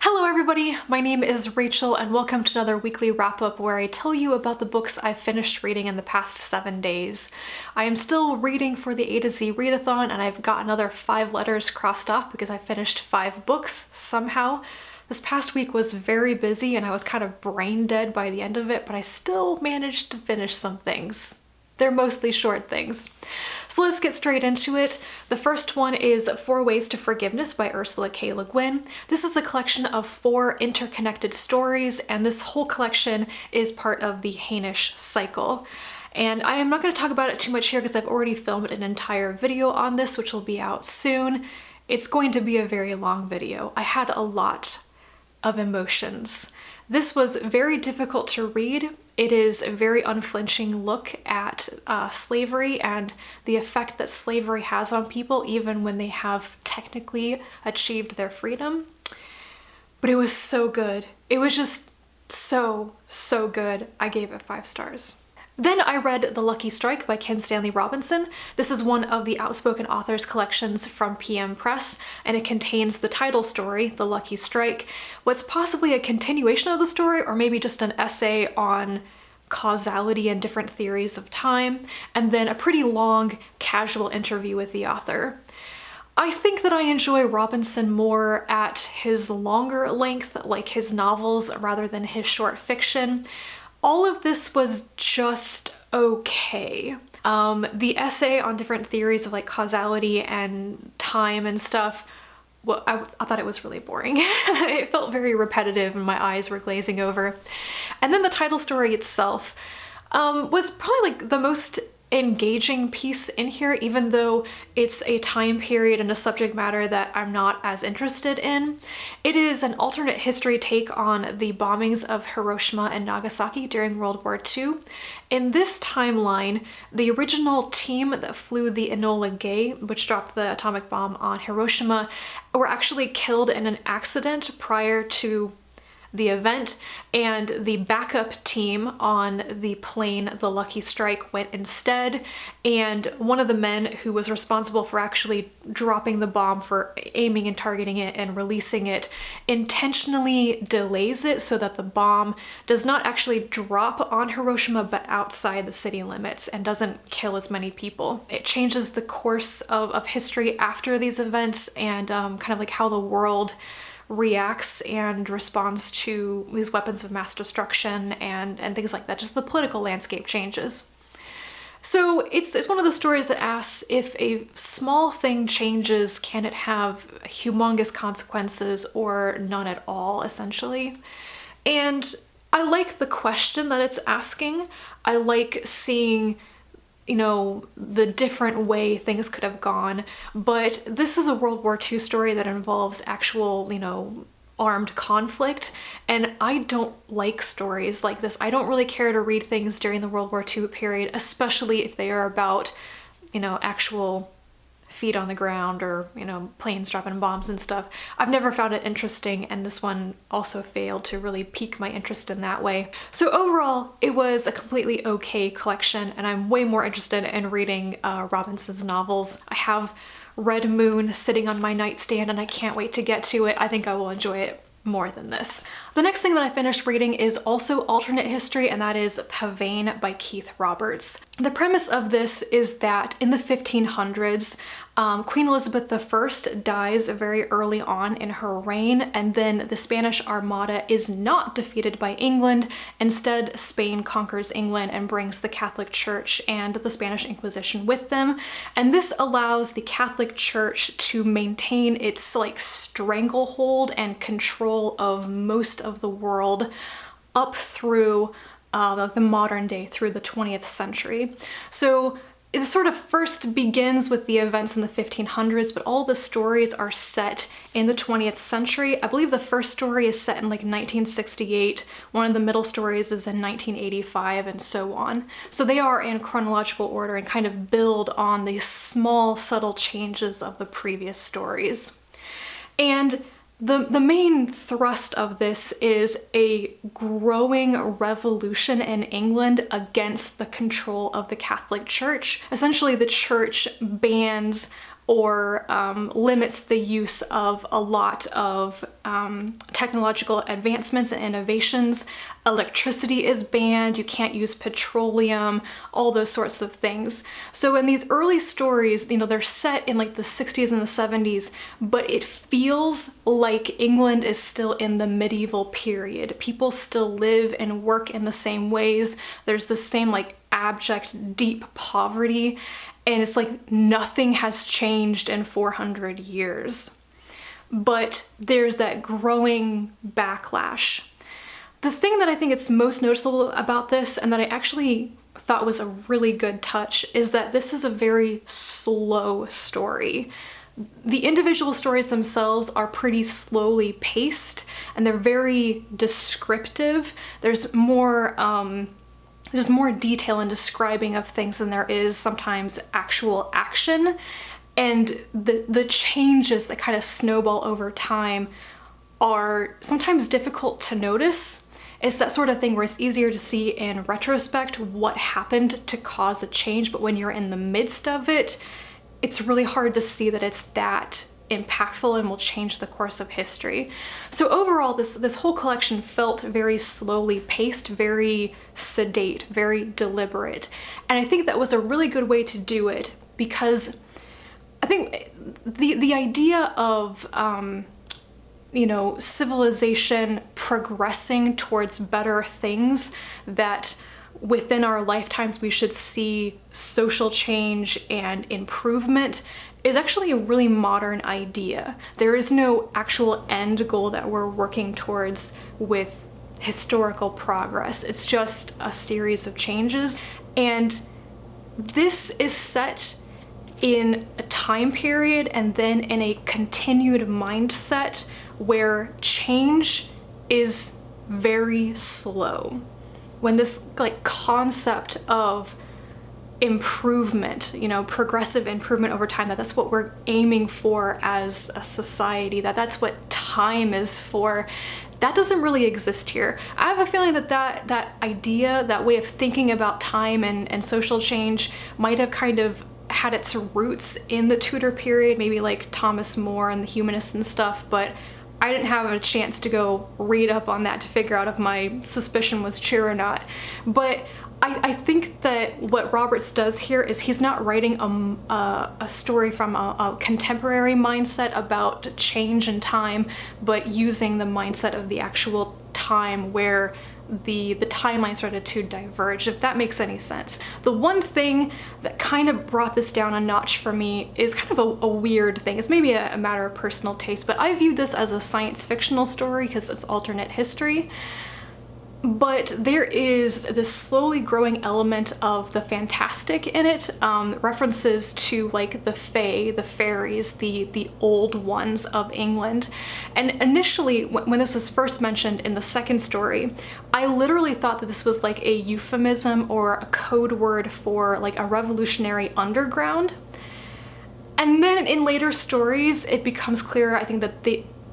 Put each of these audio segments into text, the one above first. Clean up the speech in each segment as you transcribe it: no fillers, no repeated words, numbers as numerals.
Hello everybody, my name is Rachel and welcome to another weekly wrap-up where I tell you about the books I've finished reading in the past 7 days. I am still reading for the A to Z readathon and I've got another 5 letters crossed off because I finished 5 books somehow. This past week was very busy and I was kind of brain dead by the end of it, but I still managed to finish some things. They're mostly short things. So let's get straight into it. The first one is 4 Ways to Forgiveness by Ursula K. Le Guin. This is a collection of 4 interconnected stories, and this whole collection is part of the Hainish cycle. And I am not going to talk about it too much here because I've already filmed an entire video on this, which will be out soon. It's going to be a very long video. I had a lot of emotions. This was very difficult to read. It is a very unflinching look at slavery and the effect that slavery has on people even when they have technically achieved their freedom. But it was so good. It was just so good. I gave it 5 stars. Then I read The Lucky Strike by Kim Stanley Robinson. This is one of the Outspoken Authors collections from PM Press, and it contains the title story, The Lucky Strike, what's possibly a continuation of the story, or maybe just an essay on causality and different theories of time, and then a pretty long, casual interview with the author. I think that I enjoy Robinson more at his longer length, like his novels, rather than his short fiction. All of this was just okay. The essay on different theories of like causality and time and stuff, well, I thought it was really boring. It felt very repetitive and my eyes were glazing over. And then the title story itself was probably like the most engaging piece in here, even though it's a time period and a subject matter that I'm not as interested in. It is an alternate history take on the bombings of Hiroshima and Nagasaki during World War II. In this timeline, the original team that flew the Enola Gay, which dropped the atomic bomb on Hiroshima, were actually killed in an accident prior to the event, and the backup team on the plane, the Lucky Strike, went instead, and one of the men who was responsible for actually dropping the bomb, for aiming and targeting it and releasing it, intentionally delays it so that the bomb does not actually drop on Hiroshima but outside the city limits and doesn't kill as many people. It changes the course of history after these events and kind of like how the world reacts and responds to these weapons of mass destruction and things like that. Just the political landscape changes. So it's one of those stories that asks, if a small thing changes, can it have humongous consequences or none at all, essentially? And I like the question that it's asking. I like seeing, you know, the different way things could have gone, but this is a World War II story that involves actual, you know, armed conflict, and I don't like stories like this. I don't really care to read things during the World War II period, especially if they are about, you know, actual feet on the ground or, you know, planes dropping bombs and stuff. I've never found it interesting, and this one also failed to really pique my interest in that way. So overall, it was a completely okay collection, and I'm way more interested in reading Robinson's novels. I have Red Moon sitting on my nightstand and I can't wait to get to it. I think I will enjoy it more than this. The next thing that I finished reading is also alternate history, and that is Pavane by Keith Roberts. The premise of this is that in the 1500s, Queen Elizabeth I dies very early on in her reign, and then the Spanish Armada is not defeated by England. Instead, Spain conquers England and brings the Catholic Church and the Spanish Inquisition with them. And this allows the Catholic Church to maintain its like stranglehold and control of most of the world up through the modern day, through the 20th century. So it sort of first begins with the events in the 1500s, but all the stories are set in the 20th century. I believe the first story is set in like 1968, one of the middle stories is in 1985, and so on. So they are in chronological order and kind of build on these small, subtle changes of the previous stories. And the main thrust of this is a growing revolution in England against the control of the Catholic Church. Essentially, the church bans or limits the use of a lot of technological advancements and innovations. Electricity is banned, you can't use petroleum, all those sorts of things. So in these early stories, you know, they're set in like the 60s and the 70s, but it feels like England is still in the medieval period. People still live and work in the same ways. There's the same like abject, deep poverty, and it's like nothing has changed in 400 years. But there's that growing backlash. The thing that I think is most noticeable about this, and that I actually thought was a really good touch, is that this is a very slow story. The individual stories themselves are pretty slowly paced, and they're very descriptive. There's more detail and describing of things than there is sometimes actual action. And the changes that kind of snowball over time are sometimes difficult to notice. It's that sort of thing where it's easier to see in retrospect what happened to cause a change, but when you're in the midst of it, it's really hard to see that it's that impactful and will change the course of history. So overall, this whole collection felt very slowly paced, very sedate, very deliberate. And I think that was a really good way to do it, because I think the idea of you know, civilization progressing towards better things, that within our lifetimes we should see social change and improvement, is actually a really modern idea. There is no actual end goal that we're working towards with historical progress. It's just a series of changes. And this is set in a time period and then in a continued mindset where change is very slow. When this like concept of improvement, you know, progressive improvement over time, that's what we're aiming for as a society, that's what time is for, that doesn't really exist here. I have a feeling that idea, that way of thinking about time and social change might have kind of had its roots in the Tudor period, maybe like Thomas More and the humanists and stuff, but I didn't have a chance to go read up on that to figure out if my suspicion was true or not. But I think that what Roberts does here is he's not writing a story from a contemporary mindset about change and time, but using the mindset of the actual time where the timeline started to diverge, if that makes any sense. The one thing that kind of brought this down a notch for me is kind of a weird thing. It's maybe a matter of personal taste, but I viewed this as a science fictional story because it's alternate history. But there is this slowly growing element of the fantastic in it, references to like the fae, the fairies, the old ones of England. And initially, when this was first mentioned in the second story, I literally thought that this was like a euphemism or a code word for like a revolutionary underground. And then in later stories, it becomes clearer, I think, that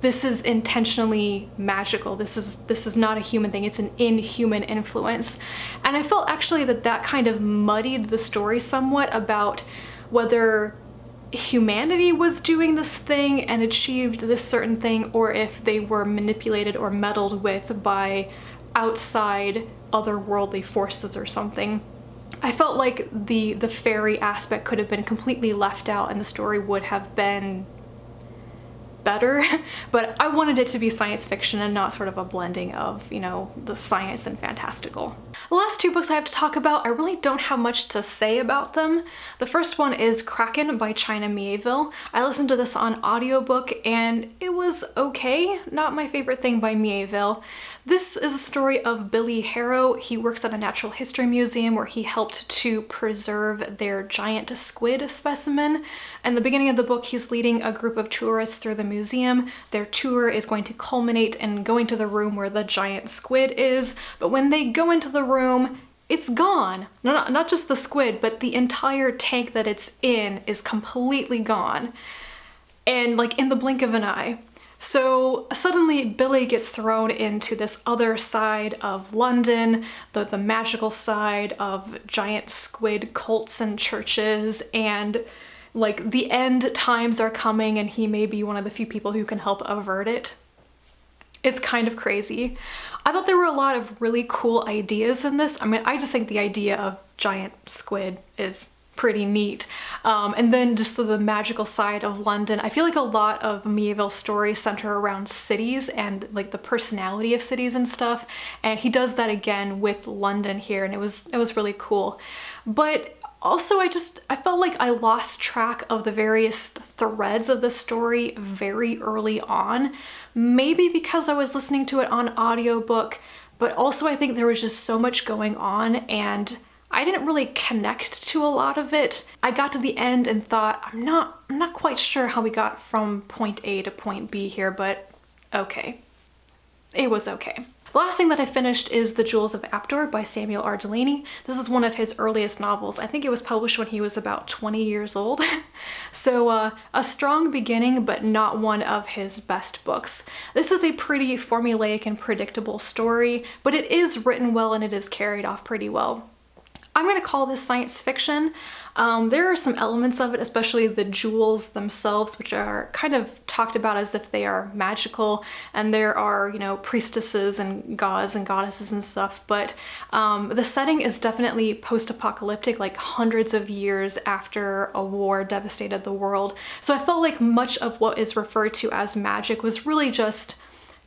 this is intentionally magical. This is not a human thing. It's an inhuman influence. And I felt actually that kind of muddied the story somewhat about whether humanity was doing this thing and achieved this certain thing, or if they were manipulated or meddled with by outside otherworldly forces or something. I felt like the fairy aspect could have been completely left out and the story would have been better, but I wanted it to be science fiction and not sort of a blending of, you know, the science and fantastical. The last two books I have to talk about, I really don't have much to say about them. The first one is Kraken by China Mieville. I listened to this on audiobook and it was okay, not my favorite thing by Mieville. This is a story of Billy Harrow. He works at a natural history museum where he helped to preserve their giant squid specimen. In the beginning of the book, he's leading a group of tourists through the museum. Their tour is going to culminate in going to the room where the giant squid is, but when they go into the room, it's gone. Not just the squid, but the entire tank that it's in is completely gone. And like in the blink of an eye. So suddenly Billy gets thrown into this other side of London, the magical side of giant squid cults and churches, and like the end times are coming and he may be one of the few people who can help avert it. It's kind of crazy. I thought there were a lot of really cool ideas in this. I mean, I just think the idea of giant squid is pretty neat. And then just the magical side of London. I feel like a lot of Mieville stories center around cities and like the personality of cities and stuff. And he does that again with London here, and it was really cool. But also I felt like I lost track of the various threads of the story very early on. Maybe because I was listening to it on audiobook, but also I think there was just so much going on and I didn't really connect to a lot of it. I got to the end and thought, I'm not quite sure how we got from point A to point B here, but okay. It was okay. The last thing that I finished is The Jewels of Abdur by Samuel R. Delany. This is one of his earliest novels. I think it was published when he was about 20 years old. So a strong beginning, but not one of his best books. This is a pretty formulaic and predictable story, but it is written well and it is carried off pretty well. I'm going to call this science fiction. There are some elements of it, especially the jewels themselves, which are kind of talked about as if they are magical, and there are, you know, priestesses and gods and goddesses and stuff, but the setting is definitely post-apocalyptic, like hundreds of years after a war devastated the world. So I felt like much of what is referred to as magic was really just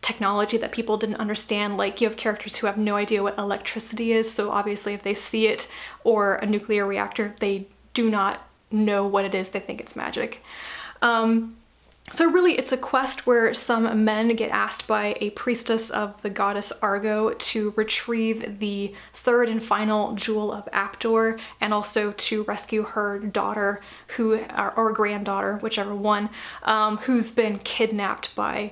technology that people didn't understand. Like, you have characters who have no idea what electricity is, so obviously if they see it or a nuclear reactor, they do not know what it is, they think it's magic. So really it's a quest where some men get asked by a priestess of the goddess Argo to retrieve the third and final Jewel of Aptor, and also to rescue her daughter, or granddaughter, whichever one, who's been kidnapped by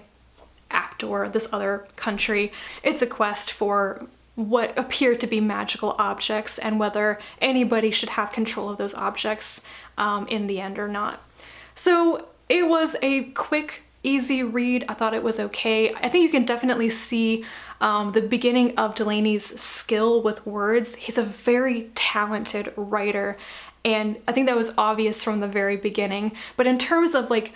Aptor, this other country. It's a quest for what appear to be magical objects and whether anybody should have control of those objects in the end or not. So it was a quick, easy read. I thought it was okay. I think you can definitely see the beginning of Delany's skill with words. He's a very talented writer, and I think that was obvious from the very beginning. But in terms of like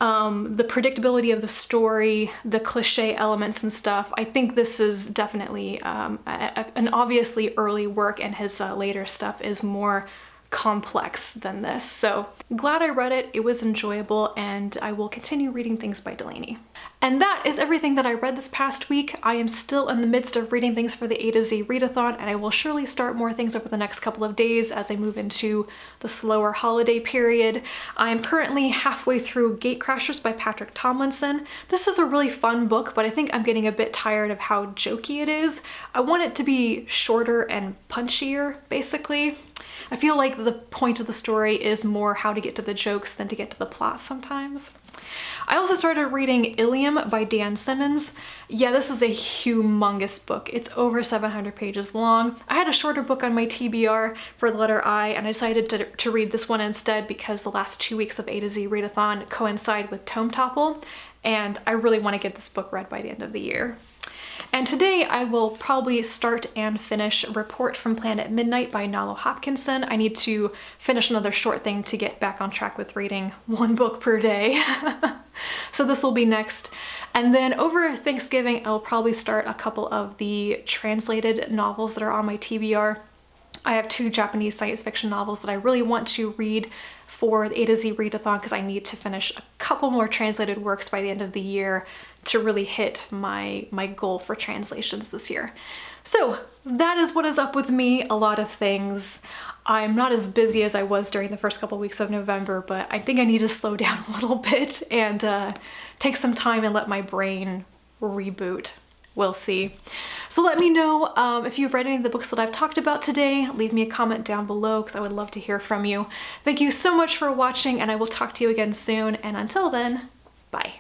the predictability of the story, the cliche elements and stuff, I think this is definitely an obviously early work, and his later stuff is more complex than this. So glad I read it. It was enjoyable, and I will continue reading things by Delany. And that is everything that I read this past week. I am still in the midst of reading things for the A to Z readathon, and I will surely start more things over the next couple of days as I move into the slower holiday period. I am currently halfway through Gatecrashers by Patrick Tomlinson. This is a really fun book, but I think I'm getting a bit tired of how jokey it is. I want it to be shorter and punchier, basically. I feel like the point of the story is more how to get to the jokes than to get to the plot sometimes. I also started reading Ilium by Dan Simmons. Yeah, this is a humongous book. It's over 700 pages long. I had a shorter book on my TBR for the letter I, and I decided to read this one instead because the last 2 weeks of A to Z readathon coincide with Tome Topple, and I really want to get this book read by the end of the year. And today I will probably start and finish Report from Planet Midnight by Nalo Hopkinson. I need to finish another short thing to get back on track with reading one book per day. So this will be next. And then over Thanksgiving, I'll probably start a couple of the translated novels that are on my TBR. I have 2 Japanese science fiction novels that I really want to read for the A to Z readathon because I need to finish a couple more translated works by the end of the year to really hit my goal for translations this year. So that is what is up with me. A lot of things. I'm not as busy as I was during the first couple weeks of November, but I think I need to slow down a little bit and take some time and let my brain reboot. We'll see. So let me know if you've read any of the books that I've talked about today. Leave me a comment down below because I would love to hear from you. Thank you so much for watching, and I will talk to you again soon. And until then, bye.